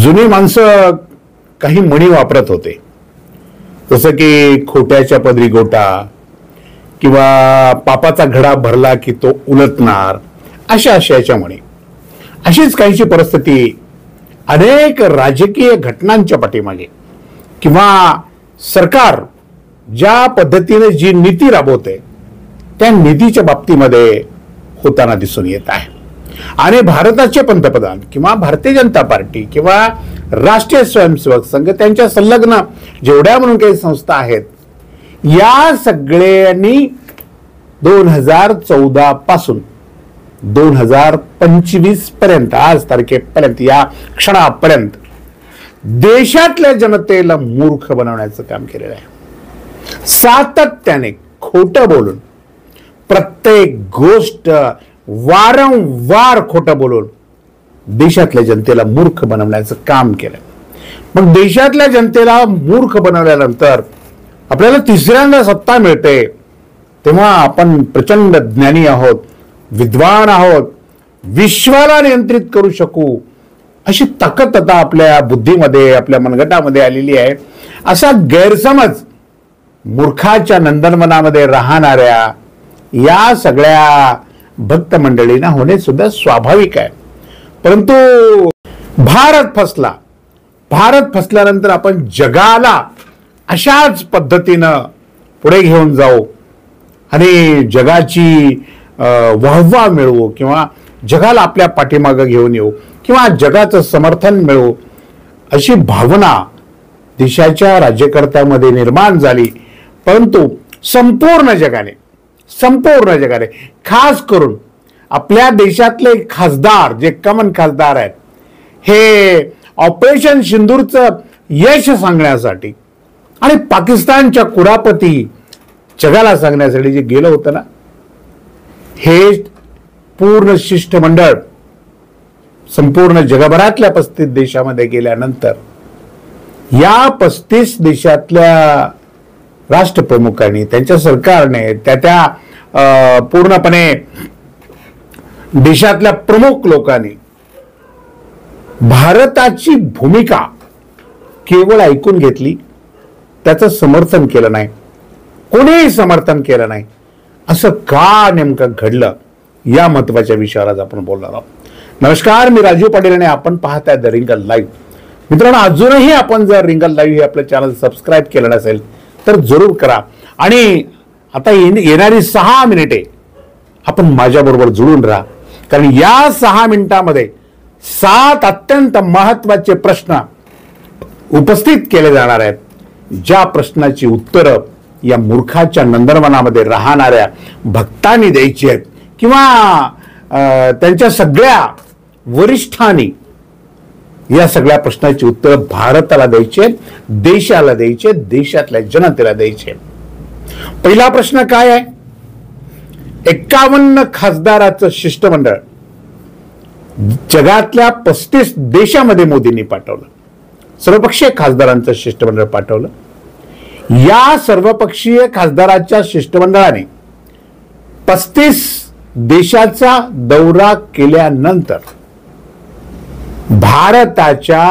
जुनी माणसं काही म्हणी वापरत होते, जसं की खोट्याच्या पदरी गोटा किंवा पापाचा घडा भरला की तो उलटणार, अशा आशयाच्या म्हणी. अशीच काहीची परिस्थिती अनेक राजकीय घटनांच्या पाठीमागे किंवा सरकार ज्या पद्धतीने जी नीती राबवते त्या नीतीच्या बाबतीमध्ये होताना दिसून येत आहे. आणि भारताचे पंतप्रधान किंवा भारतीय जनता पार्टी किंवा राष्ट्रीय स्वयंसेवक संघ, त्यांच्या संलग्न जेवढ्या म्हणून काही संस्था आहेत, या सगळ्यांनी 2014 पासून 2025 पर्यंत, आज तारखेपर्यंत, या क्षणापर्यंत देशातल्या जनतेला मूर्ख बनवण्याचं काम केलेलं आहे. सातत्याने खोटं बोलून, प्रत्येक गोष्ट वारंवार खोटं बोलून देशातल्या जनतेला मूर्ख बनवण्याचं काम केलं. मग देशातल्या जनतेला मूर्ख बनवल्यानंतर आपल्याला तिसऱ्यांदा सत्ता मिळते, तेव्हा आपण प्रचंड ज्ञानी आहोत, विद्वान आहोत, विश्वाला नियंत्रित करू शकू अशी ताकद आता आपल्या बुद्धीमध्ये, आपल्या मनगटामध्ये आलेली आहे. असा गैरसमज मूर्खाच्या नंदनवनामध्ये राहणाऱ्या या सगळ्या भक्त मंडळींना होणे सुद्धा स्वाभाविक आहे. परंतु भारत फसल्यानंतर आपण जगाला अशाच पद्धतीनं पुढे घेऊन जाऊ आणि जगाची वाहवा मिळवू किंवा जगाला आपल्या पाठीमागे घेऊन येऊ किंवा जगाचं समर्थन मिळवू अशी भावना देशाच्या राज्यकर्त्यामध्ये निर्माण झाली. परंतु संपूर्ण जगाने, खास करून आपल्या देशातले खासदार, जे कॉमन खासदार आहेत, हे ऑपरेशन सिंदूरचं यश सांगण्यासाठी आणि पाकिस्तानच्या कुरापती जगाला सांगण्यासाठी जे गेलं होतं ना, हे पूर्ण शिष्टमंडळ संपूर्ण जगभरातल्या 35 देशामध्ये गेल्यानंतर या 35 देशातल्या राष्ट्रप्रमुखांनी, त्यांच्या सरकारने, त्या पूर्णपणे देशातल्या प्रमुख लोकांनी भारताची भूमिका केवळ ऐकून घेतली, त्याचं समर्थन केलं नाही, कोणीही समर्थन केलं नाही. असं का नेमकं घडलं, या महत्वाच्या विषयावर आज आपण बोलणार आहोत. नमस्कार, मी राजीव पाटील आणि आपण पाहताय द रिंगल लाईव्ह. मित्रांनो, अजूनही आपण जर रिंगल लाईव्ह हे आपलं चॅनल सबस्क्राईब केलं नसेल तर जरूर करा. आणि आता येणारी 6 मिनिटे आपण माझ्याबरोबर जुळून राहा, कारण या 6 मिनिटांमध्ये 7 अत्यंत महत्वाचे प्रश्न उपस्थित केले जाणार आहेत. ज्या प्रश्नाची उत्तरं या मूर्खाच्या नंदनवनामध्ये राहणाऱ्या भक्तांनी द्यायची आहेत किंवा त्यांच्या सगळ्या वरिष्ठांनी या सगळ्या प्रश्नाची उत्तर भारताला द्यायचे, देशाला द्यायचे, देशातल्या जनतेला द्यायचे. पहिला प्रश्न काय आहे? 51 खासदाराचं शिष्टमंडळ जगातल्या 35 देशामध्ये मोदींनी पाठवलं. सर्वपक्षीय खासदारांचं शिष्टमंडळ पाठवलं. या सर्वपक्षीय खासदाराच्या शिष्टमंडळाने 35 देशाचा दौरा केल्यानंतर भारताच्या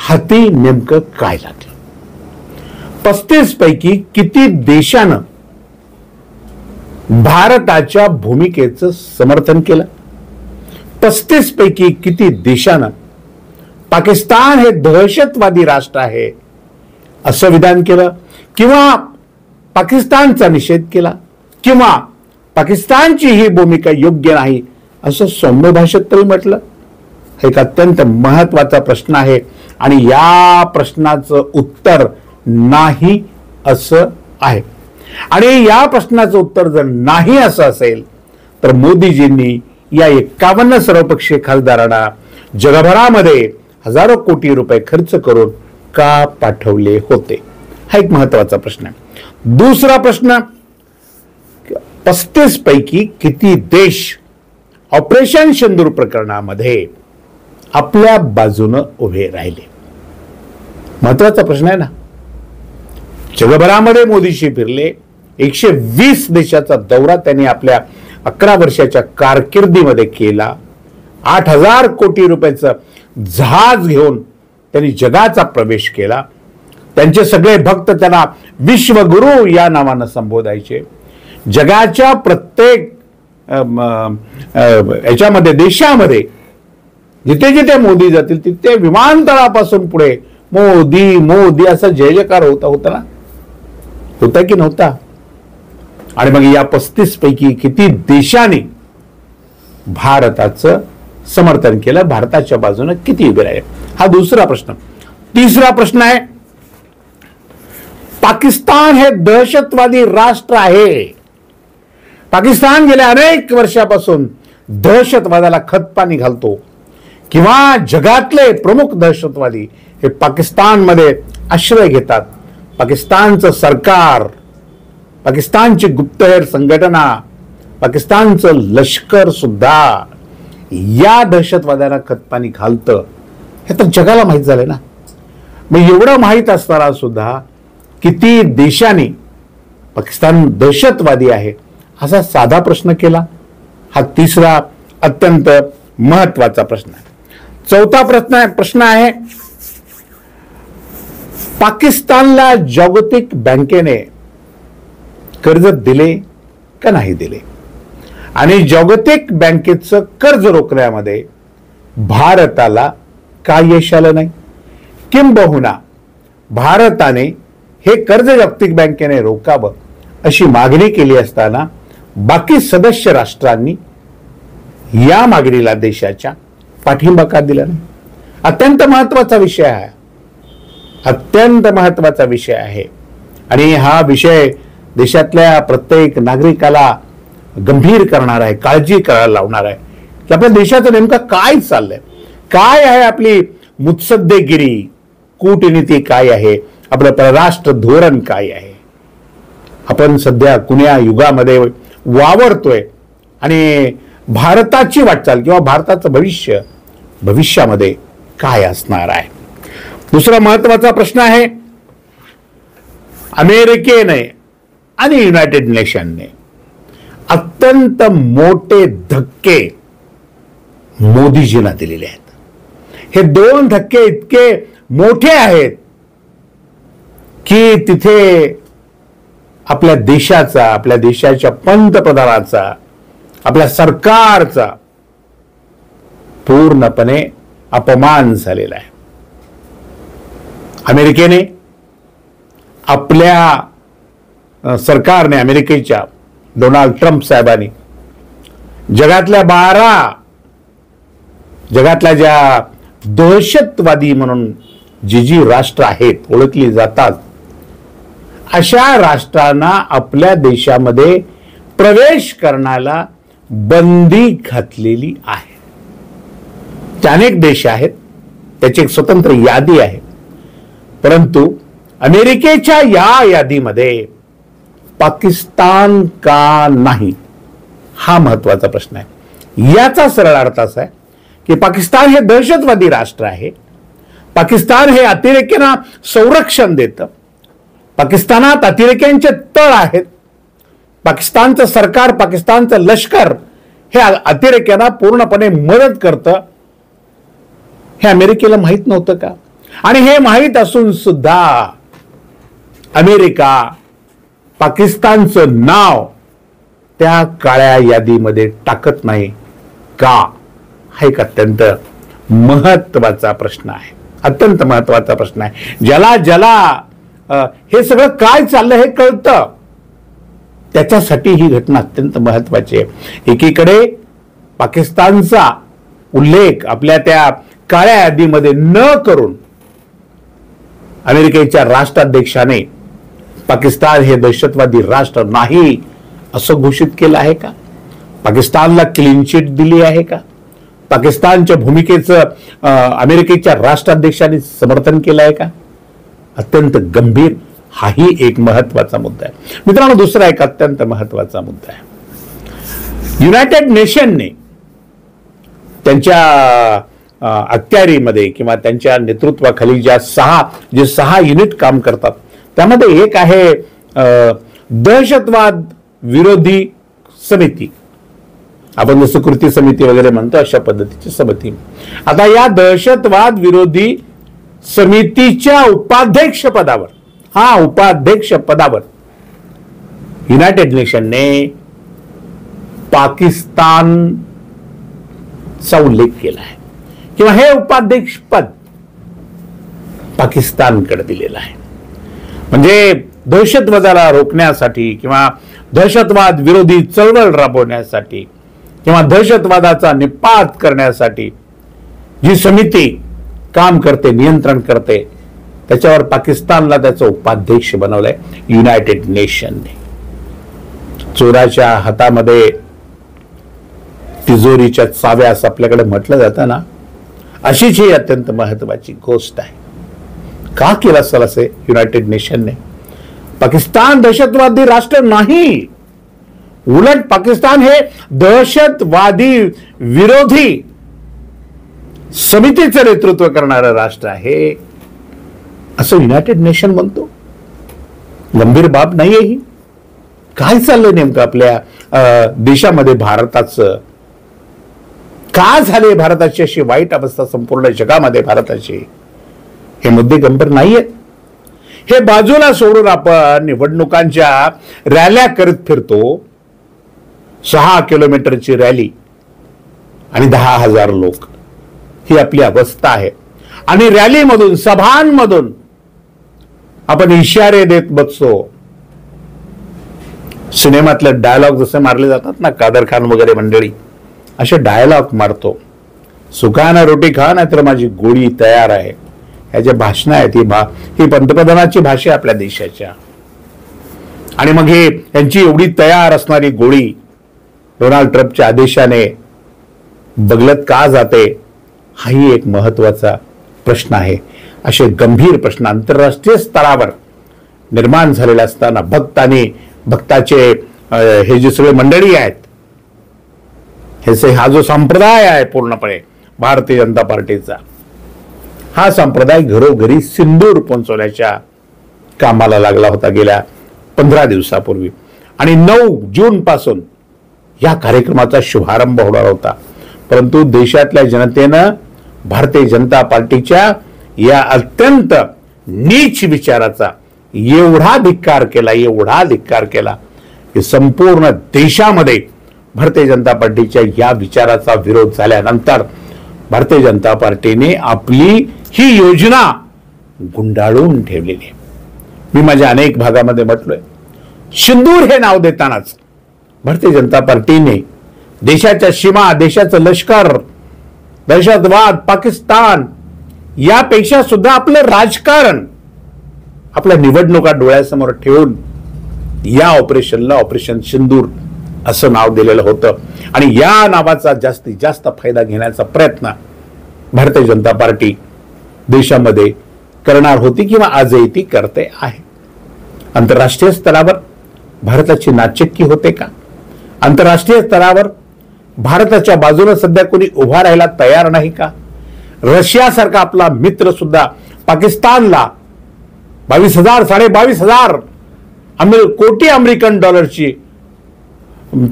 हाती नेमकं काय लागलं? 35 पैकी किती देशानं भारताच्या भूमिकेचं समर्थन केलं? 35 पैकी किती देशानं पाकिस्तान हे दहशतवादी राष्ट्र आहे असं विधान केलं किंवा पाकिस्तानचा निषेध केला किंवा पाकिस्तानची ही भूमिका योग्य नाही असं सौम्य भाषेत तरी म्हटलं? एक अत्यंत महत्वाचा प्रश्न आहे आणि या प्रश्नाचं उत्तर नाही असं आहे. आणि या प्रश्नाचं उत्तर जर नाही असं असेल तर मोदीजींनी या 51 सर्वपक्षीय खासदारांना जगभरामध्ये हजारो कोटी रुपये खर्च करून का पाठवले होते? हा एक महत्वाचा प्रश्न आहे. दुसरा प्रश्न, 35 पैकी किती देश ऑपरेशन सिंदूर प्रकरणामध्ये आपल्या बाजूने उभे राहिले? महत्वाचा प्रश्न आहे ना. जगभरामध्ये मोदीशी फिरले, 120 देशाचा दौरा त्यांनी आपल्या 11 वर्षाच्या कारकिर्दीमध्ये केला 8,000 कोटी रुपयाचं जहाज घेऊन त्यांनी जगाचा प्रवेश केला. त्यांचे सगळे भक्त त्यांना विश्वगुरु या नावानं संबोधायचे. जगाच्या प्रत्येक याच्यामध्ये देशामध्ये जिथे जिथे मोदी जातील तिथे विमानतळापासून पुढे मोदी मोदी असा जय जयकार होता ना, होता की नव्हता? आणि मग या 35 पैकी किती देशांनी भारताचं समर्थन केलं, भारताच्या बाजूने किती उभे राहिले? हा दुसरा प्रश्न. तिसरा प्रश्न आहे, पाकिस्तान हे दहशतवादी राष्ट्र आहे. पाकिस्तान गेल्या अनेक वर्षापासून दहशतवादाला खतपाणी घालतो किंवा जगातले प्रमुख दहशतवादी हे पाकिस्तानमध्ये आश्रय घेतात. पाकिस्तानचं सरकार, पाकिस्तानची गुप्तहेर संघटना, पाकिस्तानचं लष्कर सुद्धा या दहशतवाद्यांना खतपाणी घालतं, हे तर जगाला माहीत झालंय ना. मग एवढं माहीत असताना सुद्धा किती देशांनी पाकिस्तान दहशतवादी आहे असा साधा प्रश्न केला? हा तिसरा अत्यंत महत्वाचा प्रश्न आहे. चौथा प्रश्न आहे, पाकिस्तानला जागतिक बँकेने कर्ज दिले का नाही दिले? आणि जागतिक बँकेचं कर्ज रोखण्यामध्ये भारताला का यश आलं नाही? किंबहुना भारताने हे कर्ज जागतिक बँकेने रोखावं अशी मागणी केली असताना बाकी सदस्य राष्ट्रांनी या मागणीला देशाच्या पाठिंबा का दिला नाही? अत्यंत महत्वाचा विषय आहे, अत्यंत महत्वाचा विषय आहे. आणि हा विषय देशातल्या प्रत्येक नागरिकाला गंभीर करणार आहे, काळजी करायला लावणार आहे की आपल्या देशाचं नेमकं काय चाललंय, काय आहे आपली मुत्सद्देगिरी, कूटनीती काय आहे, आपलं परराष्ट्र धोरण काय आहे. आपण सध्या कुण्या युगामध्ये वावरतोय आणि भारताची वाटचाल किंवा भारताचं भविष्यामध्ये काय असणार आहे? दुसरा महत्वाचा प्रश्न आहे, अमेरिकेने आणि युनायटेड नेशनने अत्यंत मोठे धक्के मोदीजींना दिलेले आहेत. हे दोन धक्के इतके मोठे आहेत की तिथे आपल्या देशाचा, आपल्या देशाच्या पंतप्रधानाचा, आपल्या सरकारचा पूर्णपणे अपमान झालेला आहे. अमेरिकेने, आपल्या सरकारने, अमेरिकेच्या डोनाल्ड ट्रम्प साहेबांनी जगातल्या ज्या दहशतवादी म्हणून जी राष्ट्र आहेत, ओळखली जातात, अशा राष्ट्रांना आपल्या देशामध्ये प्रवेश करण्याला बंदी घातलेली आहे. अनेक देश आहेत, त्याची एक स्वतंत्र यादी आहे, परंतु अमेरिकेच्या या यादीमध्ये पाकिस्तान का नाही हा महत्वाचा प्रश्न आहे. याचा सरळ अर्थ असा आहे की पाकिस्तान हे दहशतवादी राष्ट्र आहे. पाकिस्तान हे अतिरेक्यांना संरक्षण देतं. पाकिस्तानात अतिरेक्यांचे तळ आहेत. पाकिस्तानचं सरकार, पाकिस्तानचं लष्कर हे अतिरेक्यांना पूर्णपणे मदत करतं. हे अमेरिकेला माहित नव्हतं का? आणि हे माहित असून सुद्धा अमेरिका पाकिस्तानचं नाव त्या काळ्या यादीमध्ये टाकत नाही का? हा एक अत्यंत महत्वाचा प्रश्न आहे, अत्यंत महत्वाचा प्रश्न आहे. ज्याला हे सगळं काय चाललं हे कळतं, त्याच्यासाठी ही घटना अत्यंत महत्वाची आहे. एकीकडे पाकिस्तानचा उल्लेख आपल्या त्या काळ्या यादीमध्ये न करून अमेरिकेच्या राष्ट्राध्यक्षाने पाकिस्तान हे दहशतवादी राष्ट्र नाही असं घोषित केलं आहे का? पाकिस्तानला क्लीन चिट दिली आहे का? पाकिस्तानच्या भूमिकेचं अमेरिकेच्या राष्ट्राध्यक्षांनी समर्थन केलं आहे का? अत्यंत गंभीर हाही एक महत्वाचा मुद्दा आहे. मित्रांनो, दुसरा एक अत्यंत महत्वाचा मुद्दा आहे. युनायटेड नेशनने त्यांच्या अखत्यारीमध्ये किंवा त्यांच्या नेतृत्वाखाली जे सहा युनिट काम करतात, त्यामध्ये एक आहे दहशतवाद विरोधी समिती. आपण जसं कृती समिती वगैरे म्हणतो अशा पद्धतीची समिती. आता या दहशतवाद विरोधी समितीच्या उपाध्यक्ष पदावर युनायटेड नेशनने पाकिस्तानचा उल्लेख केला आहे किंवा हे उपाध्यक्ष पद पाकिस्तानकडे दिलेलं आहे. म्हणजे दहशतवादाला रोखण्यासाठी किंवा दहशतवाद विरोधी चळवळ राबवण्यासाठी किंवा दहशतवादाचा निपात करण्यासाठी जी समिती काम करते, नियंत्रण करते, त्याच्यावर पाकिस्तानला त्याचं उपाध्यक्ष बनवलंय युनायटेड नेशनने. चोराच्या हातामध्ये तिजोरीच्या चाव्या असं आपल्याकडे म्हटलं जातं ना, अशीच ही अत्यंत महत्वाची गोष्ट आहे. का केलं असेल असे युनायटेड नेशनने? पाकिस्तान दहशतवादी राष्ट्र नाही, उलट पाकिस्तान हे दहशतवादी विरोधी समितीचं नेतृत्व करणारं राष्ट्र आहे असं युनायटेड नेशन म्हणतो. गंभीर बाब नाहीये ही. काय चाललंय नेमकं आपल्या देशामध्ये? भारताचं का झाले? भारताची अशी वाईट अवस्था संपूर्ण जगामध्ये भारताची? हे मुद्दे गंभीर नाहीयेत. हे बाजूला सोडून आपण निवडणुकांच्या रॅल्या करत फिरतो. 6 किलोमीटरची रॅली आणि 10,000 लोक, ही आपली अवस्था आहे. आणि रॅलीमधून, सभांमधून आपण इशारे देत बसतो. सिनेमातले डायलॉग जसे मारले जातात ना, कादर खान वगैरे मंडळी असे डायलॉग मारतो. सुखानं रोटी खा, नाहीतर माझी गोळी तयार आहे. ह्याचे भाषण आहेत. ही पंतप्रधानाची भाषा आहे आपल्या देशाच्या. आणि मग हे यांची एवढी तयार असणारी गोळी डोनाल्ड ट्रम्पच्या आदेशाने बगलत का जाते? हाही एक महत्वाचा प्रश्न आहे. असे गंभीर प्रश्न आंतरराष्ट्रीय स्तरावर निर्माण झालेले असताना भक्ताचे हे जे सगळे मंडळी आहेत, हा जो संप्रदाय आहे पूर्णपणे भारतीय जनता पार्टीचा, हा संप्रदाय घरोघरी सिंदूर पोहोचवण्याच्या कामाला लागला होता गेल्या 15 दिवसापूर्वी. आणि 9 जून पासून या कार्यक्रमाचा शुभारंभ होणार होता. परंतु देशातल्या जनतेनं भारतीय जनता पार्टीच्या या अत्यंत नीच विचाराचा एवढा धिक्कार केला की संपूर्ण देशामध्ये भारतीय जनता पार्टीच्या या विचाराचा विरोध झाल्यानंतर भारतीय जनता पार्टीने आपली ही योजना गुंडाळून ठेवलेली आहे. मी माझ्या अनेक भागामध्ये म्हटलोय, सिंदूर हे नाव देतानाच भारतीय जनता पार्टीने देशाच्या सीमा, देशाचं लष्कर, दहशतवाद, पाकिस्तान यापेक्षा सुद्धा आपलं राजकारण, आपल्या निवडणुका डोळ्यासमोर ठेवून या ऑपरेशनला ऑपरेशन सिंदूर असं नाव दिलेलं होतं. आणि या नावाचा जास्तीत जास्त फायदा घेण्याचा प्रयत्न भारतीय जनता पार्टी देशामध्ये करणार होती किंवा आजही ती करते आहे. आंतरराष्ट्रीय स्तरावर भारताची नाचक्की होते का? आंतरराष्ट्रीय स्तरावर भारताच्या बाजूने सध्या कोणी उभा राहायला तयार नाही का? रशियासारखा आपला मित्र सुद्धा पाकिस्तानला 22,000 22,500 कोटी अमेरिकन डॉलरची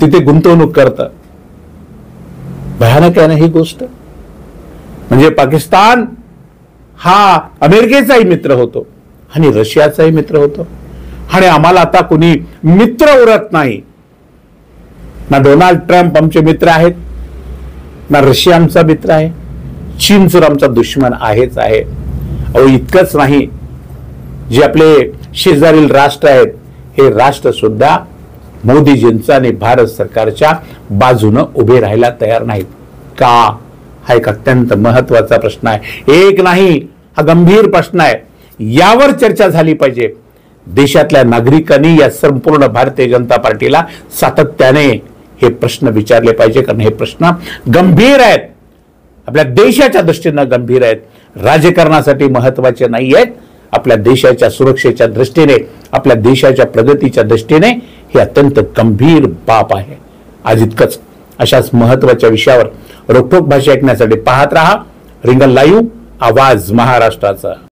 तिथे गुंतवणूक करतं. भयानक आहे ना ही गोष्ट. म्हणजे पाकिस्तान हा अमेरिकेचाही मित्र होतो आणि रशियाचाही मित्र होतो. आणि आम्हाला आता कोणी मित्र उरत नाही. ना डोनाल्ड ट्रम्प आमचे मित्र आहेत, ना रशिया आमचा मित्र आहे, चीन तर आमचा दुश्मन आहेच आहे. अहो इतकंच नाही, जे आपले शेजारील राष्ट्र आहेत हे राष्ट्र सुद्धा मोदीजींचा आणि भारत सरकारच्या बाजूने उभे राहायला तयार नाहीत का? हा एक अत्यंत महत्वाचा प्रश्न आहे. एक नाही, हा गंभीर प्रश्न आहे. यावर चर्चा झाली पाहिजे. देशातल्या नागरिकांनी या संपूर्ण भारतीय जनता पार्टीला सातत्याने हे प्रश्न विचारले पाहिजे, कारण हे प्रश्न गंभीर आहेत, आपल्या देशाच्या दृष्टीने गंभीर आहेत, राजकारणासाठी महत्वाचे नाही आहेत. आपल्या देशाच्या सुरक्षेच्या दृष्टीने, आपल्या देशाच्या प्रगतीच्या दृष्टीने हे अत्यंत गंभीर बाब आहे. आज इतकंच. अशाच महत्वाच्या विषयावर रोखोक भाषा ऐकण्यासाठी पाहत रहा रिंगण लाईव्ह, आवाज महाराष्ट्राचा.